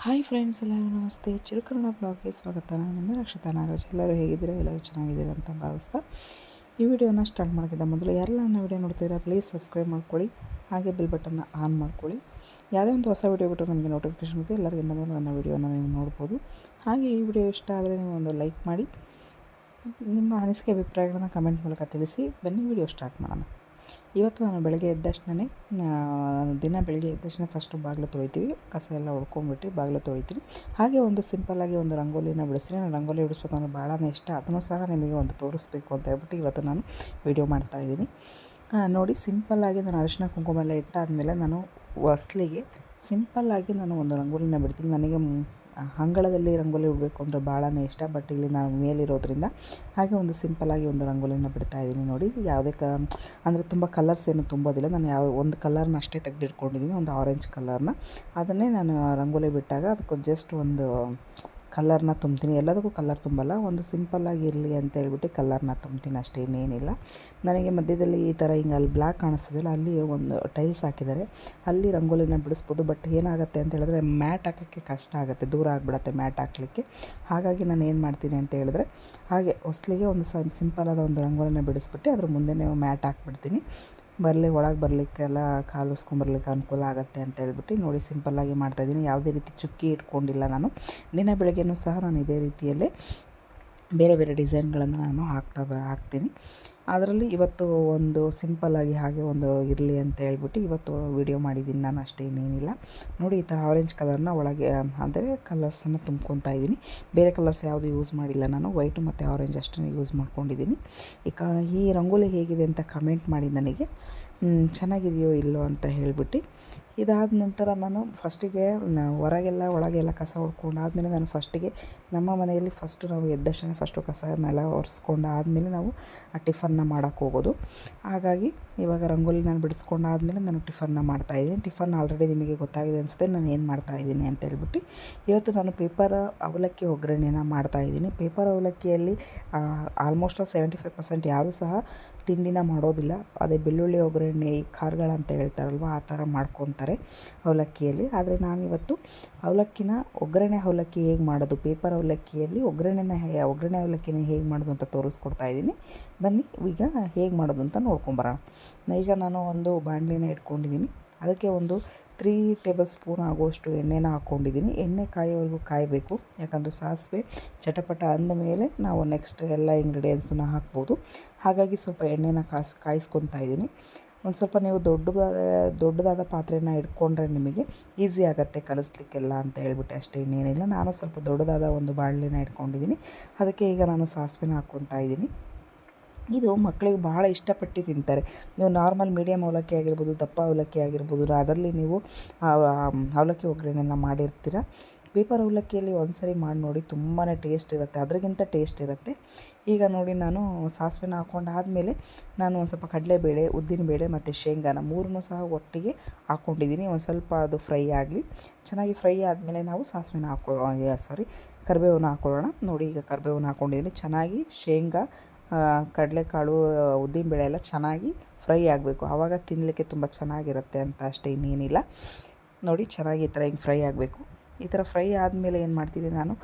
Hi friends, ಎಲ್ಲರೂ ನಮಸ್ತೆ. ಚಿರುಕನ್ನಡ ಬ್ಲಾಗ್ಗೆ ಸ್ವಾಗತ. ನಾನು ನಿಮ್ಮ ರಕ್ಷಿತಾ ನಾಗರಾಜ್. ಎಲ್ಲರೂ ಹೇಗಿದ್ದೀರಾ? ಎಲ್ಲರೂ ಚೆನ್ನಾಗಿದ್ದೀರಾ ಅಂತ ಭಾವಿಸ್ತಾ ಈ ವಿಡಿಯೋನ ಸ್ಟಾರ್ಟ್ ಮಾಡೋಕ್ಕಿಂತ ಮೊದಲು ಯಾರೆಲ್ಲ ನನ್ನ ವಿಡಿಯೋ ನೋಡ್ತೀರಾ ಪ್ಲೀಸ್ ಸಬ್ಸ್ಕ್ರೈಬ್ ಮಾಡ್ಕೊಳ್ಳಿ, ಹಾಗೆ ಬೆಲ್ ಬಟನ್ನ ಆನ್ ಮಾಡ್ಕೊಳ್ಳಿ. ಯಾವುದೇ ಒಂದು ಹೊಸ ವಿಡಿಯೋ ಬಿಟ್ಟರೆ ನಮಗೆ ನೋಟಿಫಿಕೇಷನ್ ಬರುತ್ತೆ. ಎಲ್ಲರಿಗಿಂತ ಮೊದಲು ನನ್ನ ವಿಡಿಯೋನ ನೀವು ನೋಡ್ಬೋದು. ಹಾಗೆ ಈ ವಿಡಿಯೋ ಇಷ್ಟ ಆದರೆ ನೀವು ಒಂದು ಲೈಕ್ ಮಾಡಿ, ನಿಮ್ಮ ಅನಿಸಿಕೆ ಅಭಿಪ್ರಾಯಗಳನ್ನು ಕಮೆಂಟ್ ಮೂಲಕ ತಿಳಿಸಿ. ಬನ್ನಿ ವಿಡಿಯೋ ಸ್ಟಾರ್ಟ್ ಮಾಡೋಣ. ಇವತ್ತು ನಾನು ಬೆಳಗ್ಗೆ ಎದ್ದ ತಕ್ಷಣ ದಿನ ಬೆಳಗ್ಗೆ ಎದ್ದ ತಕ್ಷಣ ಫಸ್ಟು ಬಾಗಿಲು ತೊಳಿತೀವಿ, ಕಸ ಎಲ್ಲ ಹೊಡ್ಕೊಂಡ್ಬಿಟ್ಟು ಬಾಗಿಲು ತೊಳಿತೀನಿ. ಹಾಗೆ ಒಂದು ಸಿಂಪಲ್ಲಾಗಿ ಒಂದು ರಂಗೋಲಿನ ಬಿಡಿಸ್ತೀನಿ. ನಾನು ರಂಗೋಲಿ ಬಿಡಿಸ್ಬೇಕು ಅಂದರೆ ಭಾಳ ಇಷ್ಟ. ಅದನ್ನು ಸಹ ನಿಮಗೆ ಒಂದು ತೋರಿಸ್ಬೇಕು ಅಂತ ಹೇಳ್ಬಿಟ್ಟು ಇವತ್ತು ನಾನು ವಿಡಿಯೋ ಮಾಡ್ತಾಯಿದ್ದೀನಿ. ನೋಡಿ, ಸಿಂಪಲ್ಲಾಗಿ ನಾನು ಅರಿಶಿನ ಕುಂಕುಮ ಎಲ್ಲ ಇಟ್ಟಾದಮೇಲೆ ನಾನು ಹೊಸ್ಲಿಗೆ ಸಿಂಪಲ್ಲಾಗಿ ನಾನು ಒಂದು ರಂಗೋಲಿನ ಬಿಡ್ತೀನಿ. ನನಗೆ ಅಂಗಳದಲ್ಲಿ ರಂಗೋಲಿ ಬಿಡಬೇಕು ಅಂದರೆ ಭಾಳ ಇಷ್ಟ. ಬಟ್ ಇಲ್ಲಿ ನಾನು ಮೇಲಿರೋದ್ರಿಂದ ಹಾಗೆ ಒಂದು ಸಿಂಪಲ್ಲಾಗಿ ಒಂದು ರಂಗೋಲಿನ ಬಿಡ್ತಾಯಿದ್ದೀನಿ. ನೋಡಿ, ಯಾವುದೇ ಅಂದರೆ ತುಂಬ ಕಲರ್ಸ್ ಏನು ತುಂಬೋದಿಲ್ಲ. ನಾನು ಒಂದು ಕಲರ್ನ ಅಷ್ಟೇ ತೆಗೆದಿಟ್ಕೊಂಡಿದ್ದೀನಿ, ಒಂದು ಆರೆಂಜ್ ಕಲರ್ನ. ಅದನ್ನೇ ನಾನು ರಂಗೋಲಿ ಬಿಟ್ಟಾಗ ಅದಕ್ಕೆ ಜಸ್ಟ್ ಒಂದು ಕಲರ್ನ ತುಂಬ್ತೀನಿ. ಎಲ್ಲದಕ್ಕೂ ಕಲರ್ ತುಂಬಲ್ಲ, ಒಂದು ಸಿಂಪಲ್ಲಾಗಿ ಇರಲಿ ಅಂತ ಹೇಳ್ಬಿಟ್ಟು ಕಲರ್ನ ತುಂಬ್ತೀನಿ ಅಷ್ಟೇ, ಇನ್ನೇನಿಲ್ಲ. ನನಗೆ ಮಧ್ಯದಲ್ಲಿ ಈ ಥರ ಹಿಂಗೆ ಅಲ್ಲಿ ಬ್ಲ್ಯಾಕ್ ಕಾಣಿಸ್ತದಿಲ್ಲ, ಅಲ್ಲಿ ಒಂದು ಟೈಲ್ಸ್ ಹಾಕಿದ್ದಾರೆ, ಅಲ್ಲಿ ರಂಗೋಲಿನ ಬಿಡಿಸ್ಬೋದು. ಬಟ್ ಏನಾಗುತ್ತೆ ಅಂತ ಹೇಳಿದ್ರೆ ಮ್ಯಾಟ್ ಹಾಕೋಕ್ಕೆ ಕಷ್ಟ ಆಗುತ್ತೆ, ದೂರ ಆಗಿಬಿಡತ್ತೆ ಮ್ಯಾಟ್ ಹಾಕಲಿಕ್ಕೆ. ಹಾಗಾಗಿ ನಾನು ಏನು ಮಾಡ್ತೀನಿ ಅಂತ ಹೇಳಿದ್ರೆ ಹಾಗೆ ಹೊಸ್ಲಿಗೆ ಒಂದು ಸಿಂಪಲಾದ ಒಂದು ರಂಗೋಲಿನ ಬಿಡಿಸ್ಬಿಟ್ಟು ಅದ್ರ ಮುಂದೆನೇ ಮ್ಯಾಟ್ ಹಾಕ್ಬಿಡ್ತೀನಿ. ಒಳಗೆ ಬರಲಿಕ್ಕೆಲ್ಲ ಕಾಲು ಉಸ್ಕೊಂಬರ್ಲಿಕ್ಕೆ ಅನುಕೂಲ ಆಗುತ್ತೆ ಅಂತ ಹೇಳ್ಬಿಟ್ಟು ನೋಡಿ ಸಿಂಪಲ್ಲಾಗಿ ಮಾಡ್ತಾಯಿದ್ದೀನಿ. ಯಾವುದೇ ರೀತಿ ಚುಕ್ಕಿ ಇಟ್ಕೊಂಡಿಲ್ಲ ನಾನು. ದಿನ ಬೆಳಗ್ಗೆಯೂ ಸಹ ನಾನು ಇದೇ ರೀತಿಯಲ್ಲೇ ಬೇರೆ ಬೇರೆ ಡಿಸೈನ್ಗಳನ್ನು ನಾನು ಹಾಕ್ತೀನಿ. ಅದರಲ್ಲಿ ಇವತ್ತು ಒಂದು ಸಿಂಪಲ್ಲಾಗಿ ಹಾಗೆ ಒಂದು ಇರಲಿ ಅಂತ ಹೇಳ್ಬಿಟ್ಟು ಇವತ್ತು ವಿಡಿಯೋ ಮಾಡಿದ್ದೀನಿ ನಾನು, ಅಷ್ಟೇ, ಇನ್ನೇನಿಲ್ಲ. ನೋಡಿ, ಈ ಥರ ಆರೆಂಜ್ ಕಲರ್ನ ಒಳಗೆ ಅಂದರೆ ಕಲರ್ಸನ್ನು ತುಂಬ್ಕೊತಾ ಇದ್ದೀನಿ. ಬೇರೆ ಕಲರ್ಸ್ ಯಾವುದು ಯೂಸ್ ಮಾಡಿಲ್ಲ ನಾನು, ವೈಟು ಮತ್ತು ಆರೆಂಜ್ ಅಷ್ಟೇ ಯೂಸ್ ಮಾಡ್ಕೊಂಡಿದ್ದೀನಿ. ಈ ರಂಗೋಲಿ ಹೇಗಿದೆ ಅಂತ ಕಮೆಂಟ್ ಮಾಡಿ ನನಗೆ, ಚೆನ್ನಾಗಿದೆಯೋ ಇಲ್ಲೋ ಅಂತ ಹೇಳ್ಬಿಟ್ಟು. ಇದಾದ ನಂತರ ನಾನು ಫಸ್ಟಿಗೆ ಒಳಗೆಲ್ಲ ಕಸ ಹೊಡ್ಕೊಂಡಾದಮೇಲೆ ನಾನು ಫಸ್ಟಿಗೆ ನಮ್ಮ ಮನೆಯಲ್ಲಿ ನಾವು ಎದ್ದ ತಕ್ಷಣ ಫಸ್ಟು ಕಸನೆಲ್ಲ ಒರೆಸ್ಕೊಂಡು ಆದಮೇಲೆ ನಾವು ಟಿಫನ್ನ ಮಾಡೋಕ್ಕೆ ಹೋಗೋದು. ಹಾಗಾಗಿ ಇವಾಗ ರಂಗೋಲಿ ನಾನು ಬಿಡಿಸ್ಕೊಂಡಾದಮೇಲೆ ನಾನು ಟಿಫನ್ನ ಮಾಡ್ತಾಯಿದ್ದೀನಿ. ಟಿಫನ್ ಆಲ್ರೆಡಿ ನಿಮಗೆ ಗೊತ್ತಾಗಿದೆ ಅನಿಸುತ್ತೆ ನಾನು ಏನು ಮಾಡ್ತಾಯಿದ್ದೀನಿ ಅಂತ ಹೇಳ್ಬಿಟ್ಟು. ಇವತ್ತು ನಾನು ಪೇಪರ್ ಅವಲಕ್ಕಿ ಒಗ್ಗರಣೆನ ಮಾಡ್ತಾಯಿದ್ದೀನಿ. ಪೇಪರ್ ಅವಲಕ್ಕಿಯಲ್ಲಿ ಆಲ್ಮೋಸ್ಟ್ 75% ಯಾರೂ ಸಹ ತಿಂಡಿನ ಮಾಡೋದಿಲ್ಲ. ಅದೇ ಬೆಳ್ಳುಳ್ಳಿ ಒಗ್ಗರಣೆ, ಖಾರಗಳಂತ ಹೇಳ್ತಾರಲ್ವ, ಆ ಥರ ಮಾಡ್ಕೊತಾರೆ ಅವಲಕ್ಕಿಯಲ್ಲಿ. ಆದರೆ ನಾನಿವತ್ತು ಒಗ್ಗರಣೆ ಅವಲಕ್ಕಿ ಹೇಗೆ ಮಾಡೋದು, ಪೇಪರ್ ಅವಲಕ್ಕಿಯಲ್ಲಿ ಒಗ್ಗರಣೆ ಅವಲಕ್ಕಿನ ಹೇಗೆ ಮಾಡೋದು ಅಂತ ತೋರಿಸ್ಕೊಡ್ತಾ ಇದ್ದೀನಿ. ಬನ್ನಿ ಈಗ ಹೇಗೆ ಮಾಡೋದು ಅಂತ ನೋಡ್ಕೊಂಬರೋಣ. ಈಗ ನಾನು ಒಂದು ಬಾಣಲಿನ ಇಟ್ಕೊಂಡಿದ್ದೀನಿ. ಅದಕ್ಕೆ ಒಂದು 3 ಟೇಬಲ್ ಸ್ಪೂನ್ ಆಗುವಷ್ಟು ಎಣ್ಣೆನ ಹಾಕ್ಕೊಂಡಿದ್ದೀನಿ. ಎಣ್ಣೆ ಕಾಯೋವರೆಗೂ ಕಾಯಬೇಕು, ಯಾಕಂದರೆ ಸಾಸಿವೆ ಚಟಪಟ ಅಂದ ಮೇಲೆ ನಾವು ನೆಕ್ಸ್ಟ್ ಎಲ್ಲ ಇಂಗ್ರೀಡಿಯೆಂಟ್ಸನ್ನ ಹಾಕ್ಬೋದು. ಹಾಗಾಗಿ ಸ್ವಲ್ಪ ಎಣ್ಣೆನ ಕಾಯಿಸ್ಕೊತಾ ಇದ್ದೀನಿ. ಒಂದು ಸ್ವಲ್ಪ ನೀವು ದೊಡ್ಡದಾದ ಪಾತ್ರೆನ ಇಟ್ಕೊಂಡ್ರೆ ನಿಮಗೆ ಈಸಿ ಆಗುತ್ತೆ ಕಲಿಸ್ಲಿಕ್ಕೆಲ್ಲ ಅಂತ ಹೇಳ್ಬಿಟ್ಟು ಅಷ್ಟೇ, ಇನ್ನೇನಿಲ್ಲ. ನಾನು ಸ್ವಲ್ಪ ದೊಡ್ಡದಾದ ಒಂದು ಬಾಣಲಿನ ಇಟ್ಕೊಂಡಿದ್ದೀನಿ. ಅದಕ್ಕೆ ಈಗ ನಾನು ಸಾಸಿವೆನ ಹಾಕ್ಕೊತಾ ಇದ್ದೀನಿ. ಇದು ಮಕ್ಕಳಿಗೆ ಭಾಳ ಇಷ್ಟಪಟ್ಟು ತಿಂತಾರೆ. ನೀವು ನಾರ್ಮಲ್ ಮೀಡಿಯಮ್ ಅವಲಕ್ಕಿ ಆಗಿರ್ಬೋದು, ದಪ್ಪ ಅವಲಕ್ಕಿ ಆಗಿರ್ಬೋದು, ಅದರಲ್ಲಿ ನೀವು ಅವಲಕ್ಕಿ ಒಗ್ಗರಣೆನ ಮಾಡಿರ್ತೀರ. ಪೇಪರ್ ಅವಲಕ್ಕಿಯಲ್ಲಿ ಒಂದು ಸರಿ ಮಾಡಿ ನೋಡಿ, ತುಂಬಾ ಟೇಸ್ಟ್ ಇರುತ್ತೆ, ಅದರಿಗಿಂತ ಟೇಸ್ಟ್ ಇರುತ್ತೆ. ಈಗ ನೋಡಿ, ನಾನು ಸಾಸಿವೆನ ಹಾಕ್ಕೊಂಡಾದಮೇಲೆ ನಾನು ಒಂದು ಸ್ವಲ್ಪ ಕಡಲೆಬೇಳೆ, ಉದ್ದಿನಬೇಳೆ ಮತ್ತು ಶೇಂಗಾನ 3 ಸಹ ಒಟ್ಟಿಗೆ ಹಾಕ್ಕೊಂಡಿದ್ದೀನಿ. ಒಂದು ಸ್ವಲ್ಪ ಅದು ಫ್ರೈ ಆಗಲಿ. ಚೆನ್ನಾಗಿ ಫ್ರೈ ಆದಮೇಲೆ ನಾವು ಕರಿಬೇವನ್ನ ಹಾಕ್ಕೊಳ್ಳೋಣ. ನೋಡಿ, ಈಗ ಕರಿಬೇವನ್ನ ಹಾಕ್ಕೊಂಡಿದ್ದೀನಿ. ಚೆನ್ನಾಗಿ ಶೇಂಗಾ, ಕಡಲೆಕಾಳು, ಉದ್ದಿನಬೇಳೆ ಎಲ್ಲ ಚೆನ್ನಾಗಿ ಫ್ರೈ ಆಗಬೇಕು. ಆವಾಗ ತಿನ್ನಲಿಕ್ಕೆ ತುಂಬ ಚೆನ್ನಾಗಿರುತ್ತೆ ಅಂತ ಅಷ್ಟೇ, ಇನ್ನೇನಿಲ್ಲ. ನೋಡಿ, ಚೆನ್ನಾಗಿ ಈ ಥರ ಹಿಂಗೆ ಫ್ರೈ ಆಗಬೇಕು. ಈ ಥರ ಫ್ರೈ ಆದಮೇಲೆ ಏನು ಮಾಡ್ತೀವಿ,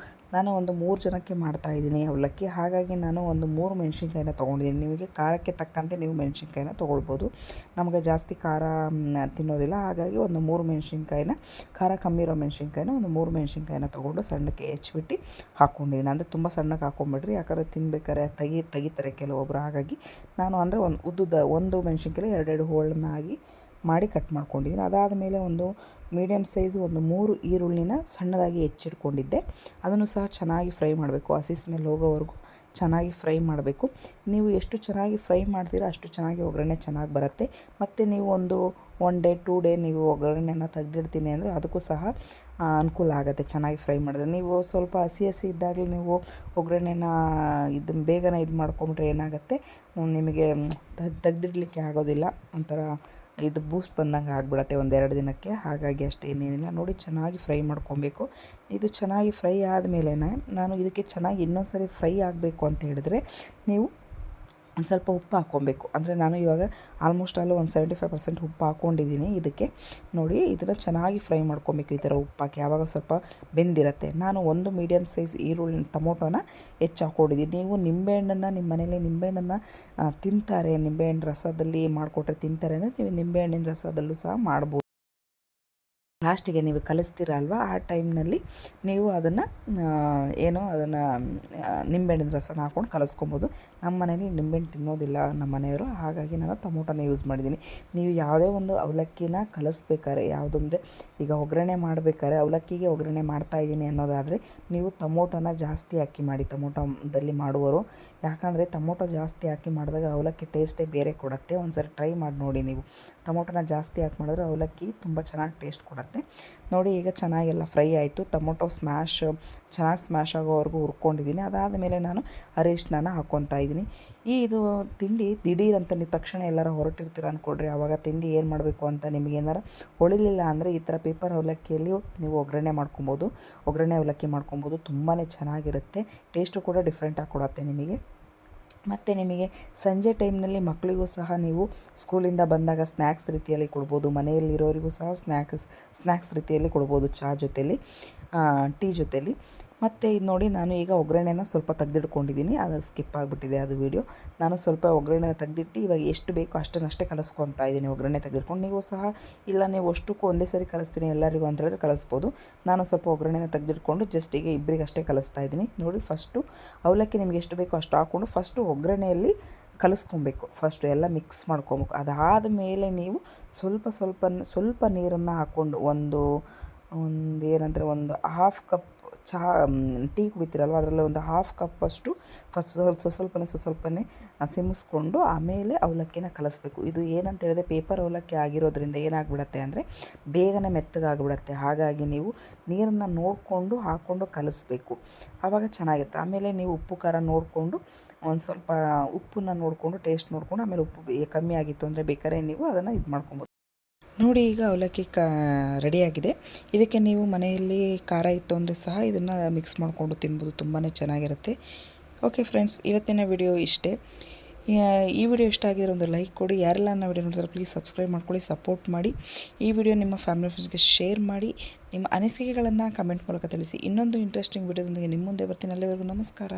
ನಾನು ಒಂದು 3 ಜನಕ್ಕೆ ಮಾಡ್ತಾಯಿದ್ದೀನಿ ಅವಲಕ್ಕಿ. ಹಾಗಾಗಿ ನಾನು ಒಂದು 3 ಮೆಣಸಿನ್ಕಾಯಿನ ತೊಗೊಂಡಿದ್ದೀನಿ. ನಿಮಗೆ ಖಾರಕ್ಕೆ ತಕ್ಕಂತೆ ನೀವು ಮೆಣಸಿನ್ಕಾಯಿನ ತೊಗೊಳ್ಬೋದು. ನಮಗೆ ಜಾಸ್ತಿ ಖಾರ ತಿನ್ನೋದಿಲ್ಲ, ಹಾಗಾಗಿ ಒಂದು 3 ಮೆಣಸಿನ್ಕಾಯಿನ, ಖಾರ ಕಮ್ಮಿ ಇರೋ ಮೆಣಸಿನ್ಕಾಯಿನ ಒಂದು 3 ಮೆಣಸಿನ್ಕಾಯಿನ ತೊಗೊಂಡು ಸಣ್ಣಕ್ಕೆ ಹೆಚ್ಚಿಬಿಟ್ಟು ಹಾಕ್ಕೊಂಡಿದ್ದೀನಿ. ಅಂದರೆ ತುಂಬ ಸಣ್ಣಕ್ಕೆ ಹಾಕ್ಕೊಂಬಿಡ್ರಿ, ಯಾಕಂದರೆ ತಿನ್ಬೇಕಾದ್ರೆ ತೆಗಿತಾರೆ ಕೆಲವೊಬ್ಬರು. ಹಾಗಾಗಿ ನಾನು ಅಂದರೆ ಒಂದು ಮೆಣಸಿನ್ಕಾಯಿ 2 ಹೋಳನ್ನಾಗಿ ಮಾಡಿ ಕಟ್ ಮಾಡ್ಕೊಂಡಿದ್ದೀನಿ. ಅದಾದಮೇಲೆ ಒಂದು ಮೀಡಿಯಮ್ ಸೈಜು ಒಂದು 3 ಈರುಳ್ಳಿನ ಸಣ್ಣದಾಗಿ ಹೆಚ್ಚಿಟ್ಕೊಂಡಿದ್ದೆ. ಅದನ್ನು ಸಹ ಚೆನ್ನಾಗಿ ಫ್ರೈ ಮಾಡಬೇಕು, ಹಸಿ ಸ್ಮೆಲ್ ಹೋಗೋವರೆಗೂ ಚೆನ್ನಾಗಿ ಫ್ರೈ ಮಾಡಬೇಕು. ನೀವು ಎಷ್ಟು ಚೆನ್ನಾಗಿ ಫ್ರೈ ಮಾಡ್ತೀರೋ ಅಷ್ಟು ಚೆನ್ನಾಗಿ ಒಗ್ಗರಣೆ ಚೆನ್ನಾಗಿ ಬರುತ್ತೆ. ಮತ್ತು ನೀವು ಒಂದು 1 ಡೇ 2 ಡೇ ನೀವು ಒಗ್ಗರಣೆನ ತೆಗೆದಿಡ್ತೀನಿ ಅಂದರೆ ಅದಕ್ಕೂ ಸಹ ಅನುಕೂಲ ಆಗುತ್ತೆ ಚೆನ್ನಾಗಿ ಫ್ರೈ ಮಾಡಿದ್ರೆ. ನೀವು ಸ್ವಲ್ಪ ಹಸಿ ಇದ್ದಾಗಲೇ ನೀವು ಒಗ್ಗರಣೆನ ಬೇಗನೆ ಮಾಡ್ಕೊಂಬಿಟ್ರೆ ಏನಾಗುತ್ತೆ, ನಿಮಗೆ ತೆಗೆದಿಡ್ಲಿಕ್ಕೆ ಆಗೋದಿಲ್ಲ, ಒಂಥರ ಇದು ಬೂಸ್ಟ್ ಬಂದಂಗೆ ಆಗಿಬಿಡತ್ತೆ 1-2 ದಿನಕ್ಕೆ. ಹಾಗಾಗಿ ಅಷ್ಟೇ, ಇನ್ನೇನಿಲ್ಲ. ನೋಡಿ, ಚೆನ್ನಾಗಿ ಫ್ರೈ ಮಾಡ್ಕೊಬೇಕು. ಇದು ಚೆನ್ನಾಗಿ ಫ್ರೈ ಆದಮೇಲೆ ನಾನು ಇದಕ್ಕೆ ಚೆನ್ನಾಗಿ ಇನ್ನೊಂದು ಸರಿ ಫ್ರೈ ಆಗಬೇಕು ಅಂತ ಹೇಳಿದ್ರೆ ನೀವು ಸ್ವಲ್ಪ ಉಪ್ಪು ಹಾಕ್ಕೊಬೇಕು. ಅಂದರೆ ನಾನು ಇವಾಗ ಆಲ್ಮೋಸ್ಟ್ ಅಲ್ಲೂ ಒಂದು 75% ಉಪ್ಪು ಹಾಕ್ಕೊಂಡಿದ್ದೀನಿ. ಇದಕ್ಕೆ ನೋಡಿ, ಇದನ್ನು ಚೆನ್ನಾಗಿ ಫ್ರೈ ಮಾಡ್ಕೊಬೇಕು ಈ ಥರ ಉಪ್ಪು ಹಾಕಿ. ಆವಾಗ ಸ್ವಲ್ಪ ಬೆಂದಿರುತ್ತೆ. ನಾನು ಒಂದು ಮೀಡಿಯಮ್ ಸೈಜ್ ಈರುಳ್ಳಿ ಟೊಮೊಟೊನ ಹೆಚ್ಚು ಹಾಕ್ಕೊಂಡಿದ್ದೀನಿ. ನೀವು ನಿಂಬೆಹಣ್ಣನ್ನು ನಿಮ್ಮ ಮನೇಲಿ ನಿಂಬೆಹಣ್ಣನ್ನು ತಿಂತಾರೆ, ನಿಂಬೆಹಣ್ಣು ರಸದಲ್ಲಿ ಮಾಡಿಕೊಟ್ರೆ ತಿಂತಾರೆ ಅಂದರೆ ನೀವು ನಿಂಬೆಹಣ್ಣಿನ ರಸದಲ್ಲೂ ಸಹ ಮಾಡ್ಬೋದು. ಲಾಸ್ಟಿಗೆ ನೀವು ಕಲಿಸ್ತೀರ ಅಲ್ವಾ, ಆ ಟೈಮ್ನಲ್ಲಿ ನೀವು ಅದನ್ನು ಅದನ್ನು ನಿಂಬೆಹಣ್ಣಿನ ರಸನ ಹಾಕ್ಕೊಂಡು ಕಲಿಸ್ಕೊಬೋದು. ನಮ್ಮ ಮನೇಲಿ ನಿಂಬೆಹಣ್ಣು ತಿನ್ನೋದಿಲ್ಲ ನಮ್ಮ ಮನೆಯವರು, ಹಾಗಾಗಿ ನಾನು ಟೊಮೊಟೊನ ಯೂಸ್ ಮಾಡಿದ್ದೀನಿ. ನೀವು ಯಾವುದೇ ಒಂದು ಅವಲಕ್ಕಿನ ಕಲಿಸ್ಬೇಕಾದ್ರೆ, ಯಾವುದಂದರೆ ಈಗ ಒಗ್ಗರಣೆ ಮಾಡಬೇಕಾದ್ರೆ ಅವಲಕ್ಕಿಗೆ ಒಗ್ಗರಣೆ ಮಾಡ್ತಾಯಿದ್ದೀನಿ ಅನ್ನೋದಾದರೆ ನೀವು ಟೊಮೊಟೊನ ಜಾಸ್ತಿ ಹಾಕಿ ಮಾಡಿ, ಟೊಮೊಟೊದಲ್ಲಿ ಮಾಡುವವರು. ಯಾಕಂದರೆ ಟೊಮೊಟೊ ಜಾಸ್ತಿ ಹಾಕಿ ಮಾಡಿದಾಗ ಅವಲಕ್ಕಿ ಟೇಸ್ಟೇ ಬೇರೆ ಕೊಡುತ್ತೆ. ಒಂದು ಸರಿ ಟ್ರೈ ಮಾಡಿ ನೋಡಿ ನೀವು. ಟೊಮೊಟೊನ ಜಾಸ್ತಿ ಹಾಕಿ ಮಾಡಿದ್ರೆ ಅವಲಕ್ಕಿ ತುಂಬ ಚೆನ್ನಾಗಿ ಟೇಸ್ಟ್ ಕೊಡುತ್ತೆ. ನೋಡಿ, ಈಗ ಚೆನ್ನಾಗೆಲ್ಲ ಫ್ರೈ ಆಯಿತು. ಟೊಮೊಟೊ ಚೆನ್ನಾಗಿ ಸ್ಮ್ಯಾಶ್ ಆಗೋವರೆಗೂ ಹುರ್ಕೊಂಡಿದ್ದೀನಿ. ಅದಾದ ಮೇಲೆ ನಾನು ಅರಿಶಿನ ಹಾಕ್ಕೊತಾ ಇದ್ದೀನಿ. ಇದು ತಿಂಡಿ ದಿಢೀರಂತ ನೀವು ತಕ್ಷಣ ಎಲ್ಲರೂ ಹೊರಟಿರ್ತೀರ ಅಂದ್ಕೊಡ್ರಿ. ಆವಾಗ ತಿಂಡಿ ಏನು ಮಾಡಬೇಕು ಅಂತ ನಿಮಗೇನಾರು ಹೊಳಿಲಿಲ್ಲ ಅಂದರೆ ಈ ಥರ ಪೇಪರ್ ಅವಲಕ್ಕಿಯಲ್ಲಿ ನೀವು ಒಗ್ಗರಣೆ ಅವಲಕ್ಕಿ ಮಾಡ್ಕೊಬೋದು. ತುಂಬಾ ಚೆನ್ನಾಗಿರುತ್ತೆ. ಟೇಸ್ಟು ಕೂಡ ಡಿಫ್ರೆಂಟಾಗಿ ಕೊಡುತ್ತೆ ನಿಮಗೆ. ಮತ್ತು ನಿಮಗೆ ಸಂಜೆ ಟೈಮ್ನಲ್ಲಿ ಮಕ್ಕಳಿಗೂ ಸಹ ನೀವು ಸ್ಕೂಲಿಂದ ಬಂದಾಗ ಸ್ನ್ಯಾಕ್ಸ್ ರೀತಿಯಲ್ಲಿ ಕೊಡ್ಬೋದು. ಮನೆಯಲ್ಲಿರೋರಿಗೂ ಸಹ ಸ್ನ್ಯಾಕ್ಸ್ ರೀತಿಯಲ್ಲಿ ಕೊಡ್ಬೋದು, ಚಹಾ ಜೊತೆಲಿ, ಟೀ ಜೊತೆಲಿ. ಮತ್ತು ಇದು ನೋಡಿ, ನಾನು ಈಗ ಒಗ್ಗರಣೆನ ಸ್ವಲ್ಪ ತೆಗೆದಿಟ್ಕೊಂಡಿದ್ದೀನಿ. ಅದು ಸ್ಕಿಪ್ ಆಗಿಬಿಟ್ಟಿದೆ ಅದು ವೀಡಿಯೋ. ನಾನು ಸ್ವಲ್ಪ ಒಗ್ಗರಣೆನ ತೆಗೆದಿಟ್ಟು ಇವಾಗ ಎಷ್ಟು ಬೇಕೋ ಅಷ್ಟನ್ನಷ್ಟೇ ಕಲಿಸ್ಕೊತಾ ಇದ್ದೀನಿ. ಒಗ್ಗರಣೆ ತೆಗೆದಿಟ್ಕೊಂಡು ನೀವು ಸಹ ಇಲ್ಲ ನೀವು ಅಷ್ಟಕ್ಕೂ ಒಂದೇ ಸರಿ ಕಲಿಸ್ತೀನಿ ಎಲ್ಲರಿಗೂ ಅಂತ ಹೇಳಿದ್ರೆ ಕಲಿಸ್ಬೋದು. ನಾನು ಸ್ವಲ್ಪ ಒಗ್ಗರಣೆನ ತೆಗೆದಿಟ್ಕೊಂಡು ಜಸ್ಟ್ ಈಗ ಇಬ್ಬರಿಗಷ್ಟೇ ಕಲಿಸ್ತಾ ಇದ್ದೀನಿ. ನೋಡಿ, ಫಸ್ಟು ಅವಲಕ್ಕಿ ನಿಮಗೆ ಎಷ್ಟು ಬೇಕೋ ಅಷ್ಟು ಹಾಕ್ಕೊಂಡು ಫಸ್ಟು ಒಗ್ಗರಣೆಯಲ್ಲಿ ಕಲಿಸ್ಕೊಬೇಕು. ಫಸ್ಟು ಎಲ್ಲ ಮಿಕ್ಸ್ ಮಾಡ್ಕೊಬೇಕು. ಅದಾದ ಮೇಲೆ ನೀವು ಸ್ವಲ್ಪ ನೀರನ್ನು ಹಾಕ್ಕೊಂಡು ಒಂದು ಏನಂದರೆ ಒಂದು ಹಾಫ್ ಕಪ್ ಟೀ ಕುಡಿತೀರಲ್ವ, ಅದರಲ್ಲಿ ಒಂದು ಹಾಫ್ ಕಪ್ಪಷ್ಟು ಸ್ವಲ್ಪನೇ ಸಿಮ್ಮಿಸ್ಕೊಂಡು ಆಮೇಲೆ ಅವಲಕ್ಕಿನ ಕಲಿಸ್ಬೇಕು. ಇದು ಏನಂತ ಹೇಳಿದ್ರೆ ಪೇಪರ್ ಅವಲಕ್ಕಿ ಆಗಿರೋದ್ರಿಂದ ಏನಾಗ್ಬಿಡುತ್ತೆ ಅಂದರೆ ಬೇಗನೆ ಮೆತ್ತಗಾಗ್ಬಿಡುತ್ತೆ. ಹಾಗಾಗಿ ನೀವು ನೀರನ್ನು ನೋಡಿಕೊಂಡು ಹಾಕ್ಕೊಂಡು ಕಲಿಸ್ಬೇಕು, ಆವಾಗ ಚೆನ್ನಾಗಿರುತ್ತೆ. ಆಮೇಲೆ ನೀವು ಉಪ್ಪು ಖಾರ ನೋಡಿಕೊಂಡು ಒಂದು ಸ್ವಲ್ಪ ಉಪ್ಪನ್ನು ನೋಡಿಕೊಂಡು ಟೇಸ್ಟ್ ನೋಡಿಕೊಂಡು ಆಮೇಲೆ ಉಪ್ಪು ಕಮ್ಮಿ ಆಗಿತ್ತು ಅಂದರೆ ಬೇಕಾದ್ರೆ ನೀವು ಅದನ್ನು ಇದು ಮಾಡ್ಕೊಬೋದು. ನೋಡಿ, ಈಗ ಅವಲಕ್ಕಿ ರೆಡಿಯಾಗಿದೆ. ಇದಕ್ಕೆ ನೀವು ಮನೆಯಲ್ಲಿ ಖಾರ ಇತ್ತು ಅಂದರೆ ಸಹ ಇದನ್ನು ಮಿಕ್ಸ್ ಮಾಡಿಕೊಂಡು ತಿನ್ಬೋದು. ತುಂಬಾ ಚೆನ್ನಾಗಿರುತ್ತೆ. ಓಕೆ ಫ್ರೆಂಡ್ಸ್, ಇವತ್ತಿನ ವಿಡಿಯೋ ಇಷ್ಟೇ. ಈ ವಿಡಿಯೋ ಇಷ್ಟ ಆಗಿದ್ರೆ ಒಂದು ಲೈಕ್ ಕೊಡಿ. ಯಾರೆಲ್ಲ ನನ್ನ ವಿಡಿಯೋ ನೋಡ್ತಾರೆ ಪ್ಲೀಸ್ ಸಬ್ಸ್ಕ್ರೈಬ್ ಮಾಡ್ಕೊಳ್ಳಿ, ಸಪೋರ್ಟ್ ಮಾಡಿ. ಈ ವಿಡಿಯೋ ನಿಮ್ಮ ಫ್ಯಾಮಿಲಿ ಫ್ರೆಂಡ್ಸ್ಗೆ ಶೇರ್ ಮಾಡಿ. ನಿಮ್ಮ ಅನಿಸಿಕೆಗಳನ್ನು ಕಮೆಂಟ್ ಮೂಲಕ ತಿಳಿಸಿ. ಇನ್ನೊಂದು ಇಂಟ್ರೆಸ್ಟಿಂಗ್ ವಿಡಿಯೋದೊಂದಿಗೆ ನಿಮ್ಮ ಮುಂದೆ ಬರ್ತೀನಿ. ಅಲ್ಲಿವರೆಗೂ ನಮಸ್ಕಾರ.